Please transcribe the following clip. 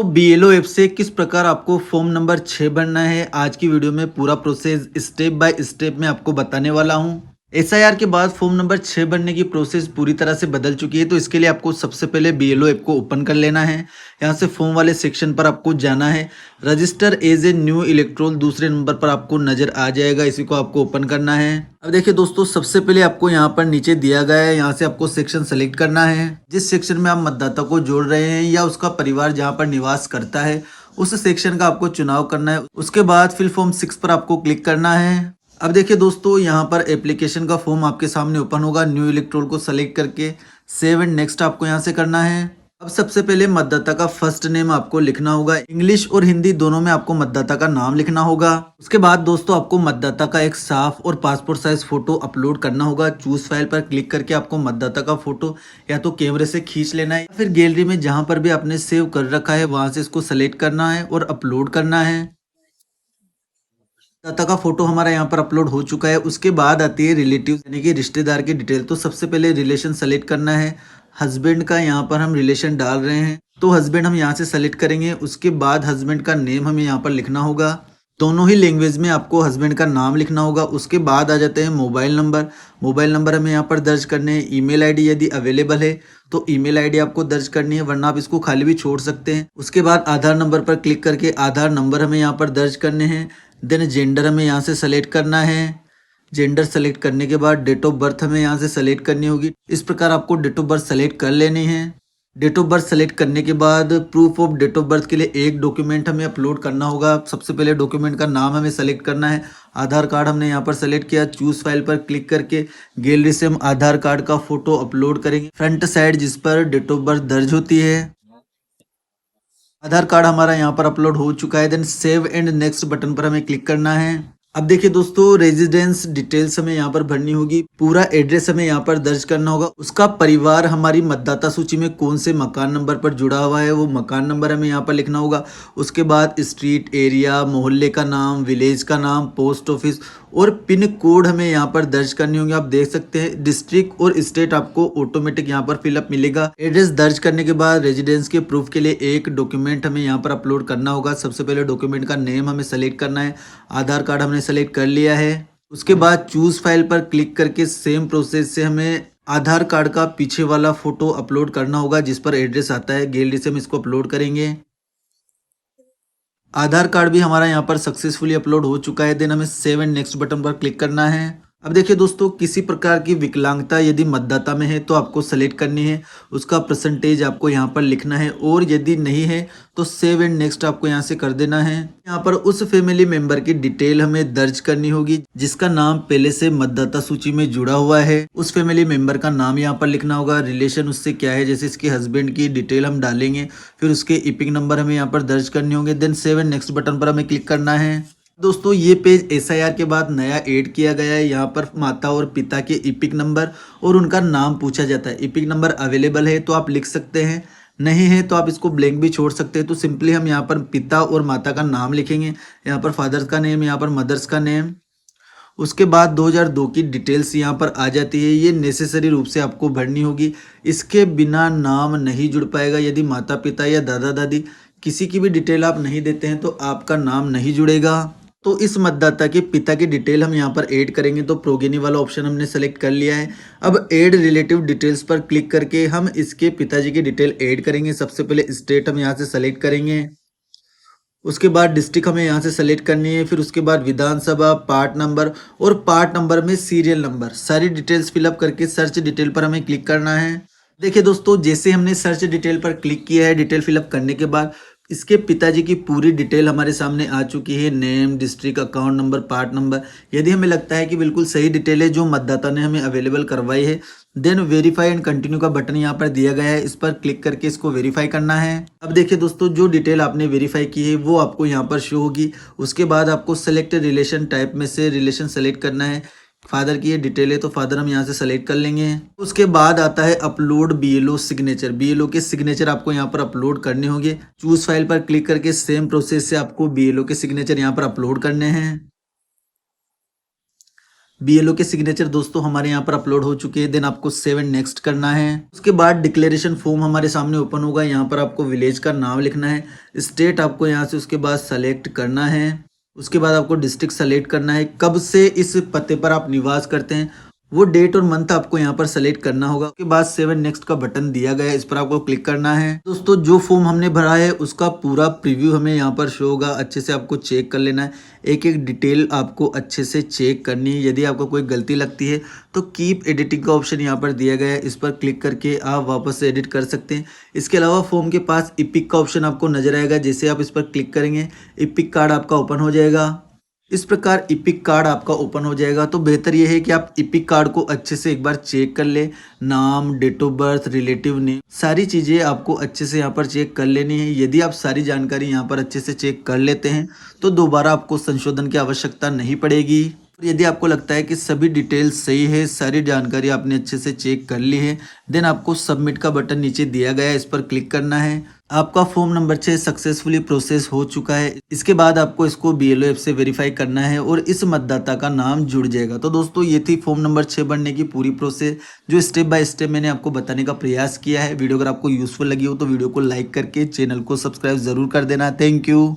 तो BLO app से किस प्रकार आपको फॉर्म नंबर 6 भरना है, आज की वीडियो में पूरा प्रोसेस स्टेप बाय स्टेप में आपको बताने वाला हूं। एसआईआर के बाद फॉर्म नंबर 6 भरने की प्रोसेस पूरी तरह से बदल चुकी है, तो इसके लिए आपको सबसे पहले बीएलओ ऐप को ओपन कर लेना है। यहां से फॉर्म वाले सेक्शन पर आपको जाना है। Register as a new electoral दूसरे नंबर पर आपको नजर आ जाएगा, इसी को आपको ओपन करना है। अब देखिए दोस्तों, सबसे पहले आपको यहाँ पर नीचे दिया गया है, यहाँ से आपको सेक्शन सेलेक्ट करना है। जिस सेक्शन में आप मतदाता को जोड़ रहे हैं या उसका परिवार जहाँ पर निवास करता है उस सेक्शन का आपको चुनाव करना है। उसके बाद फिल फॉर्म 6 पर आपको क्लिक करना है। अब देखिए दोस्तों, यहाँ पर एप्लीकेशन का फॉर्म आपके सामने ओपन होगा। न्यू इलेक्ट्रोल को सेलेक्ट करके सेव एंड नेक्स्ट आपको यहाँ से करना है। अब सबसे पहले मतदाता का फर्स्ट नेम आपको लिखना होगा। इंग्लिश और हिंदी दोनों में आपको मतदाता का नाम लिखना होगा। उसके बाद दोस्तों आपको मतदाता का एक साफ और पासपोर्ट साइज फोटो अपलोड करना होगा। चूज फाइल पर क्लिक करके आपको मतदाता का फोटो या तो कैमरे से खींच लेना है या फिर गैलरी में जहां पर भी आपने सेव कर रखा है वहां से इसको सेलेक्ट करना है और अपलोड करना है। मतदाता का फोटो हमारा यहाँ पर अपलोड हो चुका है। उसके बाद आती है रिलेटिव यानी कि रिश्तेदार की डिटेल। तो सबसे पहले रिलेशन सेलेक्ट करना है। हस्बैंड का यहाँ पर हम रिलेशन डाल रहे हैं, तो हस्बैंड हम यहाँ से सेलेक्ट करेंगे। उसके बाद हस्बैंड का नेम हमें यहाँ पर लिखना होगा। दोनों ही लैंग्वेज में आपको हस्बैंड का नाम लिखना होगा। उसके बाद आ जाते हैं मोबाइल नंबर। मोबाइल नंबर हमें यहाँ पर दर्ज करने हैं। ईमेल आईडी यदि अवेलेबल है तो ईमेल आईडी आपको दर्ज करनी है, वरना आप इसको खाली भी छोड़ सकते हैं। उसके बाद आधार नंबर पर क्लिक करके आधार नंबर हमें यहाँ पर दर्ज करने हैं। देन जेंडर हमें यहाँ से सेलेक्ट करना है। जेंडर सेलेक्ट करने के बाद डेट ऑफ बर्थ हमें यहाँ से सेलेक्ट करनी होगी। इस प्रकार आपको डेट ऑफ बर्थ सेलेक्ट कर लेनी है। डेट ऑफ बर्थ सेलेक्ट करने के बाद proof of date of birth के लिए एक डॉक्यूमेंट हमें अपलोड करना होगा। सबसे पहले डॉक्यूमेंट का नाम हमें सेलेक्ट करना है। आधार कार्ड हमने यहाँ पर सेलेक्ट किया। चूज फाइल पर क्लिक करके गैलरी से हम आधार कार्ड का फोटो अपलोड करेंगे, फ्रंट साइड जिस पर डेट ऑफ बर्थ दर्ज होती है। आधार कार्ड हमारा यहाँ पर अपलोड हो चुका है। Then save and next button पर हमें क्लिक करना है। अब देखिए दोस्तों, रेजिडेंस डिटेल्स हमें यहाँ पर भरनी होगी। पूरा एड्रेस हमें यहाँ पर दर्ज करना होगा। उसका परिवार हमारी मतदाता सूची में कौन से मकान नंबर पर जुड़ा हुआ है वो मकान नंबर हमें यहाँ पर लिखना होगा। उसके बाद स्ट्रीट, एरिया, मोहल्ले का नाम, विलेज का नाम, पोस्ट ऑफिस और पिन कोड हमें यहाँ पर दर्ज करनी होंगे। आप देख सकते हैं डिस्ट्रिक्ट और स्टेट आपको ऑटोमेटिक यहाँ पर फिलअप मिलेगा। एड्रेस दर्ज करने के बाद रेजिडेंस के प्रूफ के लिए एक डॉक्यूमेंट हमें यहाँ पर अपलोड करना होगा। सबसे पहले डॉक्यूमेंट का नेम हमें सेलेक्ट करना है। आधार कार्ड हमने सेलेक्ट कर लिया है। उसके बाद चूज फाइल पर क्लिक करके सेम प्रोसेस से हमें आधार कार्ड का पीछे वाला फोटो अपलोड करना होगा जिस पर एड्रेस आता है। गैलरी से हम इसको अपलोड करेंगे। आधार कार्ड भी हमारा यहाँ पर सक्सेसफुली अपलोड हो चुका है। देन हमें सेव एंड नेक्स्ट बटन पर क्लिक करना है। अब देखिए दोस्तों, किसी प्रकार की विकलांगता यदि मतदाता में है तो आपको सेलेक्ट करनी है। उसका परसेंटेज आपको यहाँ पर लिखना है और यदि नहीं है तो सेव एंड नेक्स्ट आपको यहाँ से कर देना है। यहाँ पर उस फैमिली मेंबर की डिटेल हमें दर्ज करनी होगी जिसका नाम पहले से मतदाता सूची में जुड़ा हुआ है। उस फैमिली मेंबर का नाम यहाँ पर लिखना होगा। रिलेशन उससे क्या है, जैसे इसके हस्बैंड की डिटेल हम डालेंगे। फिर उसके इपिक नंबर हमें यहाँ पर दर्ज करने होंगे। Then save and next button पर हमें क्लिक करना है। दोस्तों, ये पेज एसआईआर के बाद नया ऐड किया गया है। यहाँ पर माता और पिता के इपिक नंबर और उनका नाम पूछा जाता है। इपिक नंबर अवेलेबल है तो आप लिख सकते हैं, नहीं है तो आप इसको ब्लैंक भी छोड़ सकते हैं। तो सिंपली हम यहाँ पर पिता और माता का नाम लिखेंगे। यहाँ पर फादर्स का नेम, यहाँ पर मदर्स का नेम। उसके बाद 2002 की डिटेल्स यहाँ पर आ जाती है। ये नेसेसरी रूप से आपको भरनी होगी। इसके बिना नाम नहीं जुड़ पाएगा। यदि माता पिता या दादा दादी किसी की भी डिटेल आप नहीं देते हैं तो आपका नाम नहीं जुड़ेगा। तो इस मतदाता के पिता की डिटेल हम यहाँ पर ऐड करेंगे। तो प्रोगेनी वाला ऑप्शन हमने सेलेक्ट कर लिया है। अब ऐड रिलेटिव डिटेल्स पर क्लिक करके हम इसके पिताजी की डिटेल ऐड करेंगे। सबसे पहले स्टेट हम यहाँ से सेलेक्ट करेंगे। उसके बाद डिस्ट्रिक्ट हमें यहाँ से सेलेक्ट करनी है। फिर उसके बाद विधानसभा, पार्ट नंबर और पार्ट नंबर में सीरियल नंबर, सारी डिटेल्स फिलअप करके सर्च डिटेल पर हमें क्लिक करना है। देखिए दोस्तों, जैसे हमने सर्च डिटेल पर क्लिक किया है, डिटेल फिलअप करने के बाद इसके पिताजी की पूरी डिटेल हमारे सामने आ चुकी है। Name, district, account number, part number. यदि हमें लगता है कि बिल्कुल सही डिटेल है जो मतदाता ने हमें अवेलेबल करवाई है, देन वेरीफाई एंड कंटिन्यू का बटन यहाँ पर दिया गया है। इस पर क्लिक करके इसको वेरीफाई करना है। अब देखिए दोस्तों, जो डिटेल आपने वेरीफाई की है वो आपको यहाँ पर शो होगी। उसके बाद आपको सेलेक्ट रिलेशन टाइप में से रिलेशन सेलेक्ट करना है। फादर की ये डिटेल है तो फादर हम यहाँ से सेलेक्ट कर लेंगे। उसके बाद आता है अपलोड बीएलओ सिग्नेचर। बीएलओ के सिग्नेचर आपको यहाँ पर अपलोड करने होंगे। चूज फाइल पर क्लिक करके सेम प्रोसेस से आपको बीएलओ के सिग्नेचर यहाँ पर अपलोड करने हैं। बीएलओ के सिग्नेचर दोस्तों हमारे यहाँ पर अपलोड हो चुके हैं। देन आपको सेव एंड नेक्स्ट करना है। उसके बाद डिक्लेरेशन फॉर्म हमारे सामने ओपन होगा। यहाँ पर आपको विलेज का नाम लिखना है, स्टेट आपको यहाँ से उसके बाद सेलेक्ट करना है। उसके बाद आपको डिस्ट्रिक्ट सेलेक्ट करना है, कब से इस पते पर आप निवास करते हैं वो डेट और मंथ आपको यहाँ पर सेलेक्ट करना होगा। उसके बाद सेव एंड नेक्स्ट का बटन दिया गया है, इस पर आपको क्लिक करना है। दोस्तों जो फॉर्म हमने भरा है उसका पूरा प्रीव्यू हमें यहाँ पर शो होगा, अच्छे से आपको चेक कर लेना है। एक एक डिटेल आपको अच्छे से चेक करनी है। यदि आपको कोई गलती लगती है तो कीप एडिटिंग का ऑप्शन यहाँ पर दिया गया है, इस पर क्लिक करके आप वापस से एडिट कर सकते हैं। इसके अलावा फॉर्म के पास इपिक का ऑप्शन आपको नजर आएगा, जैसे आप इस पर क्लिक करेंगे इपिक कार्ड आपका ओपन हो जाएगा। इस प्रकार इपिक कार्ड आपका ओपन हो जाएगा। तो बेहतर यह है कि आप इपिक कार्ड को अच्छे से एक बार चेक कर ले। नाम, date of birth, relative name, सारी चीज़ें आपको अच्छे से यहाँ पर चेक कर लेनी है। यदि आप सारी जानकारी यहाँ पर अच्छे से चेक कर लेते हैं तो दोबारा आपको संशोधन की आवश्यकता नहीं पड़ेगी। यदि आपको लगता है कि सभी डिटेल्स सही है, सारी जानकारी आपने अच्छे से चेक कर ली है, देन आपको सबमिट का बटन नीचे दिया गया है, इस पर क्लिक करना है। आपका फॉर्म नंबर 6 सक्सेसफुली प्रोसेस हो चुका है। इसके बाद आपको इसको बीएलओ ऐप से वेरीफाई करना है और इस मतदाता का नाम जुड़ जाएगा। तो दोस्तों ये थी फॉर्म नंबर 6 बनने की पूरी प्रोसेस, जो स्टेप बाय स्टेप मैंने आपको बताने का प्रयास किया है। वीडियो अगर आपको यूजफुल लगी हो तो वीडियो को लाइक करके चैनल को सब्सक्राइब जरूर कर देना। Thank you.